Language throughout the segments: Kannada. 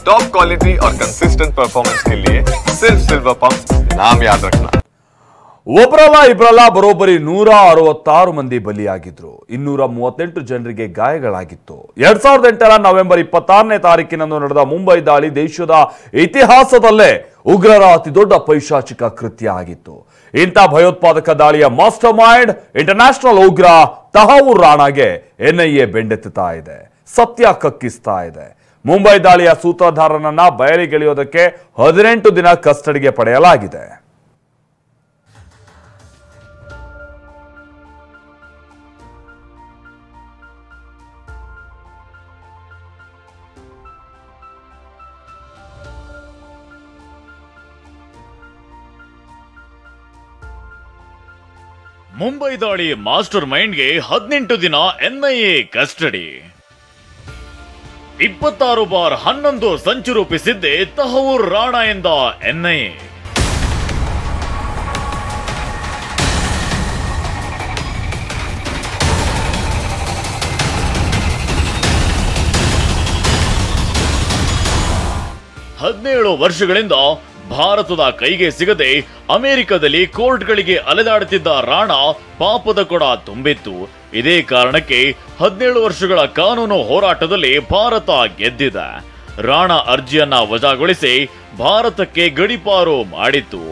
टॉप क्वालिटी और कंसिस्टेंट परफॉर्मेंस के लिए सिर्फ सिल्वर पंप नाम याद रखना। ಒಬ್ಬರಲ್ಲ ಇಬ್ಬರಲ್ಲ ಬರೋಬ್ಬರಿ 166 ಮಂದಿ ಬಲಿಯಾಗಿದ್ರು, 238 ಜನರಿಗೆ ಗಾಯಗಳಾಗಿತ್ತು. 2008 ನವೆಂಬರ್ 26ನೇ ತಾರೀಕಿನಂದು ನಡೆದ ಮುಂಬೈ ದಾಳಿ ದೇಶದ ಇತಿಹಾಸದಲ್ಲೇ ಉಗ್ರರ ಅತಿದೊಡ್ಡ ಪೈಶಾಚಿಕ ಕೃತ್ಯ ಆಗಿತ್ತು. ಇಂಥ ಭಯೋತ್ಪಾದಕ ದಾಳಿಯ ಮಾಸ್ಟರ್ ಮೈಂಡ್ ಇಂಟರ್ನ್ಯಾಷನಲ್ ಉಗ್ರ ತಹವೂರ್ ರಾಣಾಗೆ ಎನ್ಐಎ ಬೆಂಡೆತ್ತುತ್ತಾ ಇದೆ, ಸತ್ಯ ಕಕ್ಕಿಸ್ತಾ ಇದೆ. ಮುಂಬೈ ದಾಳಿಯ ಸೂತ್ರಧಾರನನ್ನ ಬಯಲಿಗೆಳೆಯೋದಕ್ಕೆ 18 ದಿನ ಕಸ್ಟಡಿಗೆ ಪಡೆಯಲಾಗಿದೆ. ಮುಂಬೈ ದಾಳಿ ಮಾಸ್ಟರ್ ಮೈಂಡ್ಗೆ 18 ದಿನ ಎನ್ಐಎ ಕಸ್ಟಡಿ. 26 ಬಾರ್ 11 ಸಂಚು ರೂಪಿಸಿದ್ದೆ ತಹವೂರ್ ರಾಣಾ ಎಂದ ಎನ್ಐಎ. ಹದಿನೇಳು ವರ್ಷಗಳಿಂದ ಭಾರತದ ಕೈಗೆ ಸಿಗದೆ ಅಮೆರಿಕದಲ್ಲಿ ಕೋರ್ಟ್ಗಳಿಗೆ ಅಲೆದಾಡುತ್ತಿದ್ದ ರಾಣಾ ಪಾಪದ ಕೊಡ ತುಂಬಿತ್ತು. ಇದೇ ಕಾರಣಕ್ಕೆ 17 ವರ್ಷಗಳ ಕಾನೂನು ಹೋರಾಟದಲ್ಲಿ ಭಾರತ ಗೆದ್ದಿದೆ. ರಾಣಾ ಅರ್ಜಿಯನ್ನ ವಜಾಗೊಳಿಸಿ ಭಾರತಕ್ಕೆ ಗಡೀಪಾರು ಮಾಡಿತ್ತು.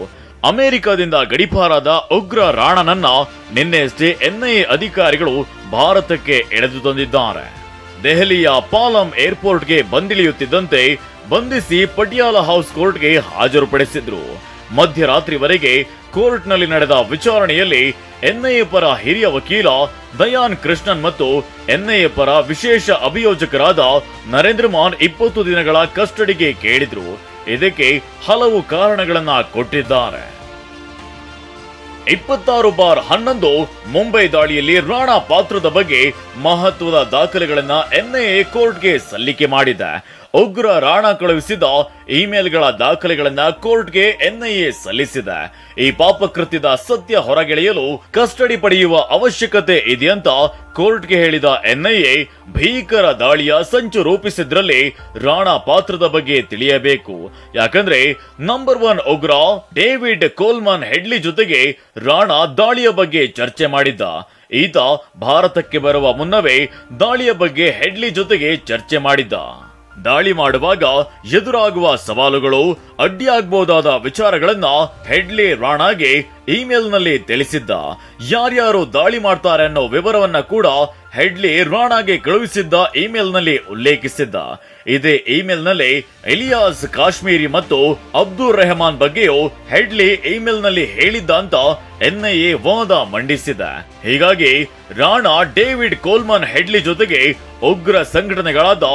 ಅಮೆರಿಕದಿಂದ ಗಡೀಪಾರಾದ ಉಗ್ರ ರಾಣಾನನ್ನ ನಿನ್ನೆಯಷ್ಟೇ ಎನ್ಐಎ ಅಧಿಕಾರಿಗಳು ಭಾರತಕ್ಕೆ ಎಳೆದು ತಂದಿದ್ದಾರೆ. ದೆಹಲಿಯ ಪಾಲಂ ಏರ್ಪೋರ್ಟ್ಗೆ ಬಂದಿಳಿಯುತ್ತಿದ್ದಂತೆ ಬಂಧಿಸಿ ಪಟಿಯಾಲ ಹೌಸ್ ಕೋರ್ಟ್ಗೆ ಹಾಜರುಪಡಿಸಿದ್ರು. ಮಧ್ಯರಾತ್ರಿವರೆಗೆ ಕೋರ್ಟ್ನಲ್ಲಿ ನಡೆದ ವಿಚಾರಣೆಯಲ್ಲಿ ಎನ್ಐಎ ಪರ ಹಿರಿಯ ವಕೀಲ ದಯಾನ್ ಕೃಷ್ಣನ್ ಮತ್ತು ಎನ್ಐಎ ಪರ ವಿಶೇಷ ಅಭಿಯೋಜಕರಾದ ನರೇಂದ್ರ ಮಾನ್ 20 ದಿನಗಳ ಕಸ್ಟಡಿಗೆ ಕೇಳಿದ್ರು. ಇದಕ್ಕೆ ಹಲವು ಕಾರಣಗಳನ್ನ ಕೊಟ್ಟಿದ್ದಾರೆ. 26 ಬಾರ್ 11 ಮುಂಬೈ ದಾಳಿಯಲ್ಲಿ ರಾಣಾ ಪಾತ್ರದ ಬಗ್ಗೆ ಮಹತ್ವದ ದಾಖಲೆಗಳನ್ನ ಎನ್ಐಎ ಕೋರ್ಟ್ಗೆ ಸಲ್ಲಿಕೆ ಮಾಡಿದೆ. ಉಗ್ರ ರಾಣಾ ಕಳುಹಿಸಿದ ಇಮೇಲ್ಗಳ ದಾಖಲೆಗಳನ್ನ ಕೋರ್ಟ್ಗೆ ಎನ್ಐಎ ಸಲ್ಲಿಸಿದೆ. ಈ ಪಾಪಕೃತ್ಯದ ಸತ್ಯ ಹೊರಗೆಳೆಯಲು ಕಸ್ಟಡಿ ಪಡೆಯುವ ಅವಶ್ಯಕತೆ ಇದೆಯಂತ ಕೋರ್ಟ್ಗೆ ಹೇಳಿದ ಎನ್ಐಎ, ಭೀಕರ ದಾಳಿಯ ಸಂಚು ರೂಪಿಸಿದ್ರಲ್ಲಿ ರಾಣಾ ಪಾತ್ರದ ಬಗ್ಗೆ ತಿಳಿಯಬೇಕು. ಯಾಕಂದ್ರೆ ನಂಬರ್ 1 ಉಗ್ರ ಡೇವಿಡ್ ಕೋಲ್ಮನ್ ಹೆಡ್ಲಿ ಜೊತೆಗೆ ರಾಣಾ ದಾಳಿಯ ಬಗ್ಗೆ ಚರ್ಚೆ ಮಾಡಿದ್ದ. ಈತ ಭಾರತಕ್ಕೆ ಬರುವ ಮುನ್ನವೇ ದಾಳಿಯ ಬಗ್ಗೆ ಹೆಡ್ಲಿ ಜೊತೆಗೆ ಚರ್ಚೆ ಮಾಡಿದ್ದ. ದಾಳಿ ಮಾಡುವಾಗ ಎದುರಾಗುವ ಸವಾಲುಗಳು, ಅಡ್ಡಿಯಾಗಬಹುದಾದ ವಿಚಾರಗಳನ್ನ ಹೆಡ್ಲಿ ರಾಣಾಗೆ ಇಮೇಲ್ನಲ್ಲಿ ತಿಳಿಸಿದ್ದ. ಯಾರ್ಯಾರು ದಾಳಿ ಮಾಡ್ತಾರೆ ಅನ್ನೋ ವಿವರವನ್ನ ಕೂಡ ಹೆಡ್ಲಿ ರಾಣಾಗೆ ಕಳುಹಿಸಿದ್ದ ಇಮೇಲ್ನಲ್ಲಿ ಉಲ್ಲೇಖಿಸಿದ್ದ. ಇದೇ ಇಮೇಲ್ನಲ್ಲಿ ಎಲಿಯಾಸ್ ಕಾಶ್ಮೀರಿ ಮತ್ತು ಅಬ್ದುಲ್ ರೆಹಮಾನ್ ಬಗ್ಗೆಯೂ ಹೆಡ್ಲಿ ಇಮೇಲ್ನಲ್ಲಿ ಹೇಳಿದ್ದ ಅಂತ ಎನ್ಐಎ ವಾದ ಮಂಡಿಸಿದೆ. ಹೀಗಾಗಿ ರಾಣಾ ಡೇವಿಡ್ ಕೋಲ್ಮನ್ ಹೆಡ್ಲಿ ಜೊತೆಗೆ ಉಗ್ರ ಸಂಘಟನೆಗಳಾದ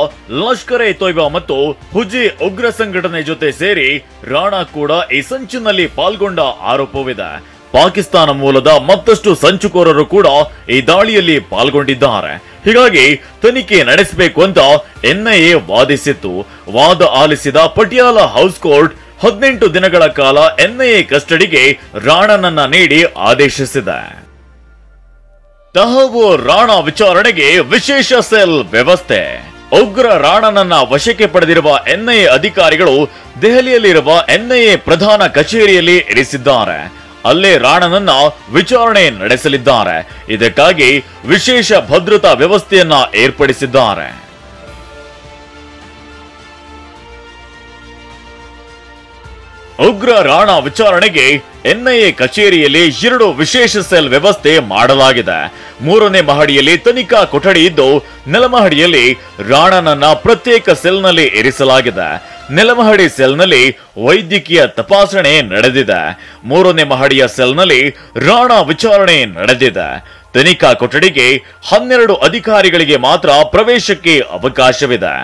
ಲಷ್ಕರ್ ಎ ತೊಯ್ಬಾ ಮತ್ತು ಹುಜಿ ಉಗ್ರ ಸಂಘಟನೆ ಜೊತೆ ಸೇರಿ ರಾಣಾ ಕೂಡ ಈ ಸಂಚಿನಲ್ಲಿ ಪಾಲ್ಗೊಂಡ ಆರೋಪವಿದೆ. ಪಾಕಿಸ್ತಾನ ಮೂಲದ ಮತ್ತಷ್ಟು ಸಂಚುಕೋರರು ಕೂಡ ಈ ದಾಳಿಯಲ್ಲಿ ಪಾಲ್ಗೊಂಡಿದ್ದಾರೆ. ಹೀಗಾಗಿ ತನಿಖೆ ನಡೆಸಬೇಕು ಅಂತ ಎನ್ಐಎ ವಾದಿಸಿತ್ತು. ವಾದ ಆಲಿಸಿದ ಪಟಿಯಾಲ ಹೌಸ್ ಕೋರ್ಟ್ 18 ದಿನಗಳ ಕಾಲ ಎನ್ಐಎ ಕಸ್ಟಡಿಗೆ ರಾಣಾನನ್ನ ನೀಡಿ ಆದೇಶಿಸಿದೆ. ತಹವೂರ್ ರಾಣಾ ವಿಚಾರಣೆಗೆ ವಿಶೇಷ ಸೆಲ್ ವ್ಯವಸ್ಥೆ. ಉಗ್ರ ರಾಣಾನನ್ನ ವಶಕ್ಕೆ ಪಡೆದಿರುವ ಎನ್ಐಎ ಅಧಿಕಾರಿಗಳು ದೆಹಲಿಯಲ್ಲಿರುವ ಎನ್ಐಎ ಪ್ರಧಾನ ಕಚೇರಿಯಲ್ಲಿ ಇರಿಸಿದ್ದಾರೆ. ಅಲ್ಲೇ ರಾಣಾನನ್ನ ವಿಚಾರಣೆ ನಡೆಸಲಿದ್ದಾರೆ. ಇದಕ್ಕಾಗಿ ವಿಶೇಷ ಭದ್ರತಾ ವ್ಯವಸ್ಥೆಯನ್ನ ಏರ್ಪಡಿಸಿದ್ದಾರೆ. ಉಗ್ರ ರಾಣಾ ವಿಚಾರಣೆಗೆ ಎನ್ಐಎ ಕಚೇರಿಯಲ್ಲಿ 2 ವಿಶೇಷ ಸೆಲ್ ವ್ಯವಸ್ಥೆ ಮಾಡಲಾಗಿದೆ. 3ನೇ ಮಹಡಿಯಲ್ಲಿ ತನಿಖಾ ಕೊಠಡಿ ಇದ್ದು, ನೆಲಮಹಡಿಯಲ್ಲಿ ರಾಣಾನನ್ನ ಪ್ರತ್ಯೇಕ ಸೆಲ್ನಲ್ಲಿ ಇರಿಸಲಾಗಿದೆ. ನೆಲಮಹಡಿ ಸೆಲ್ನಲ್ಲಿ ವೈದ್ಯಕೀಯ ತಪಾಸಣೆ ನಡೆದಿದೆ. 3ನೇ ಮಹಡಿಯ ಸೆಲ್ನಲ್ಲಿ ರಾಣಾ ವಿಚಾರಣೆ ನಡೆದಿದೆ. ತನಿಖಾ ಕೊಠಡಿಗೆ 12 ಅಧಿಕಾರಿಗಳಿಗೆ ಮಾತ್ರ ಪ್ರವೇಶಕ್ಕೆ ಅವಕಾಶವಿದೆ.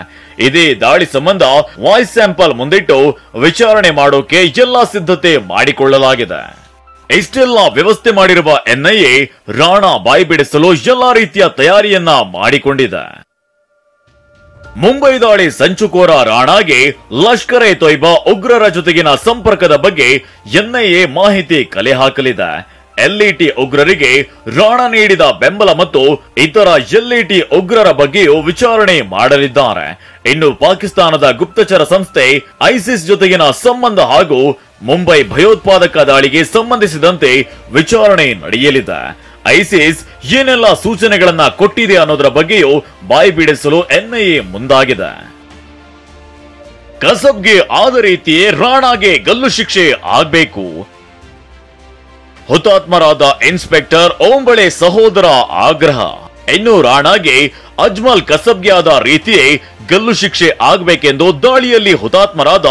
ಇದೇ ದಾಳಿ ಸಂಬಂಧ ವಾಯ್ಸ್ ಸ್ಯಾಂಪಲ್ ಮುಂದಿಟ್ಟು ವಿಚಾರಣೆ ಮಾಡೋಕೆ ಎಲ್ಲಾ ಸಿದ್ಧತೆ ಮಾಡಿಕೊಳ್ಳಲಾಗಿದೆ. ಇಷ್ಟೆಲ್ಲ ವ್ಯವಸ್ಥೆ ಮಾಡಿರುವ ಎನ್ಐಎ ರಾಣಾ ಬಾಯಿ ಬಿಡಿಸಲು ಎಲ್ಲಾ ರೀತಿಯ ತಯಾರಿಯನ್ನ ಮಾಡಿಕೊಂಡಿದೆ. ಮುಂಬೈ ದಾಳಿ ಸಂಚುಕೋರ ರಾಣಾಗೆ ಲಷ್ಕರ್ ಎ ತೊಯ್ಬಾ ಉಗ್ರರ ಜೊತೆಗಿನ ಸಂಪರ್ಕದ ಬಗ್ಗೆ ಎನ್ಐಎ ಮಾಹಿತಿ ಕಲೆ ಹಾಕಲಿದೆ. LET ಉಗ್ರರಿಗೆ ರಾಣಾ ನೀಡಿದ ಬೆಂಬಲ ಮತ್ತು ಇತರ LET ಉಗ್ರರ ಬಗ್ಗೆಯೂ ವಿಚಾರಣೆ ಮಾಡಲಿದ್ದಾರೆ. ಇನ್ನು ಪಾಕಿಸ್ತಾನದ ಗುಪ್ತಚರ ಸಂಸ್ಥೆ ಐಸಿಸ್ ಜೊತೆಗಿನ ಸಂಬಂಧ ಹಾಗೂ ಮುಂಬೈ ಭಯೋತ್ಪಾದಕ ದಾಳಿಗೆ ಸಂಬಂಧಿಸಿದಂತೆ ವಿಚಾರಣೆ ನಡೆಯಲಿದೆ. ಐಸಿಸ್ ಏನೆಲ್ಲ ಸೂಚನೆಗಳನ್ನ ಕೊಟ್ಟಿದೆ ಅನ್ನೋದರ ಬಗ್ಗೆಯೂ ಬಾಯಿ ಬಿಡಿಸಲು NIA ಮುಂದಾಗಿದೆ. ಕಸಬ್ಗೆ ಆದ ರೀತಿಯೇ ರಾಣಾಗೆ ಗಲ್ಲು ಶಿಕ್ಷೆ ಆಗ್ಬೇಕು. ಹುತಾತ್ಮರಾದ ಇನ್ಸ್ಪೆಕ್ಟರ್ ಓಂಬಳೆ ಸಹೋದರ ಆಗ್ರಹ. ಇನ್ನು ರಾಣಾಗೆ ಅಜ್ಮಲ್ ಕಸಬ್ಗೆ ಆದ ರೀತಿಯೇ ಗಲ್ಲು ಶಿಕ್ಷೆ ಆಗಬೇಕೆಂದು ದಾಳಿಯಲ್ಲಿ ಹುತಾತ್ಮರಾದ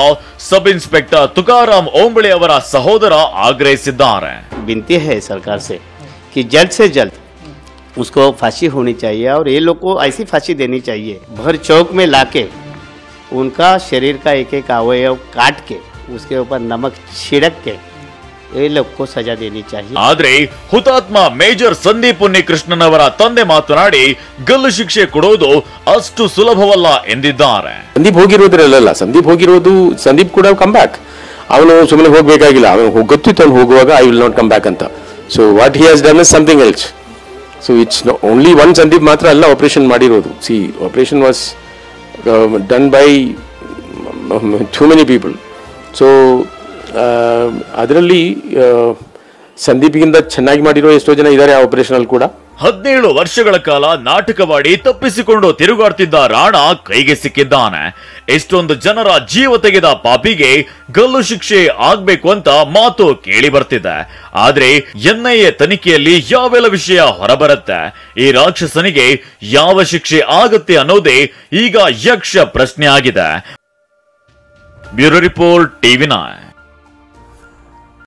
ಸಬ್ ಇನ್ಸ್ಪೆಕ್ಟರ್ ತುಕಾರಾಮ್ ಓಂಬಳೆ ಅವರ ಸಹೋದರ ಆಗ್ರಹಿಸಿದ್ದಾರೆ. विनती है सरकार से जल्द उसको फांसी होनी चाहिए और ये लोग को ऐसी फांसी देनी चाहिए, भर चौक में लाके उनका शरीर का एक एक अवयव काट के उसके ऊपर नमक छिड़क के ये लोग को सजा देनी चाहिए. ಆದ್ರೆ ಹುತಾತ್ಮ ಮೇಜರ್ ಸಂದೀಪ್ ಉನ್ನಿಕೃಷ್ಣನ್ ಅವರ ತಂದೆ ಮಾತನಾಡಿ ಗಲ್ಲು ಶಿಕ್ಷೆ ಕೊಡುವುದು ಅಷ್ಟು ಸುಲಭವಲ್ಲ ಎಂದಿದ್ದಾರೆ. ಸಂದೀಪ್ ಹೋಗಿರೋದ್ರಲ್ಲ, ಸಂದೀಪ್ ಕೂಡ ಕಮ್ ಬ್ಯಾಕ್. ಅವನು ಸುಮ್ಮನೆ ಹೋಗ್ಬೇಕಾಗಿಲ್ಲ, ಅವನು ಗೊತ್ತಿತ್ತು ಅವ್ನು ಹೋಗುವಾಗ I will not come back ಅಂತ. So what he has done is something else. So it's only one Sandeep ಮಾತ್ರ ಅಲ್ಲ ಆಪರೇಷನ್ ಮಾಡಿರೋದು. See operation was done by too many people. So ಅದರಲ್ಲಿ ಸಂದೀಪ್ಗಿಂತ ಚೆನ್ನಾಗಿ ಮಾಡಿರೋ ಎಷ್ಟೋ ಜನ ಇದ್ದಾರೆ ಆ ಆಪರೇಷನ್ ಅಲ್ಲಿ ಕೂಡ. 17 ವರ್ಷಗಳ ಕಾಲ ನಾಟಕವಾಡಿ ತಪ್ಪಿಸಿಕೊಂಡು ತಿರುಗಾಡ್ತಿದ್ದ ರಾಣಾ ಕೈಗೆ ಸಿಕ್ಕಿದ್ದಾನೆ. ಎಷ್ಟೊಂದು ಜನರ ಜೀವ ತೆಗೆದ ಪಾಪಿಗೆ ಗಲ್ಲು ಶಿಕ್ಷೆ ಆಗ್ಬೇಕು ಅಂತ ಮಾತು ಕೇಳಿ ಬರ್ತಿದೆ. ಆದ್ರೆ NIA ತನಿಖೆಯಲ್ಲಿ ಯಾವೆಲ್ಲ ವಿಷಯ ಹೊರಬರುತ್ತೆ, ಈ ರಾಕ್ಷಸನಿಗೆ ಯಾವ ಶಿಕ್ಷೆ ಆಗುತ್ತೆ ಅನ್ನೋದೇ ಈಗ ಯಕ್ಷ ಪ್ರಶ್ನೆ ಆಗಿದೆ. Bureau report TV9.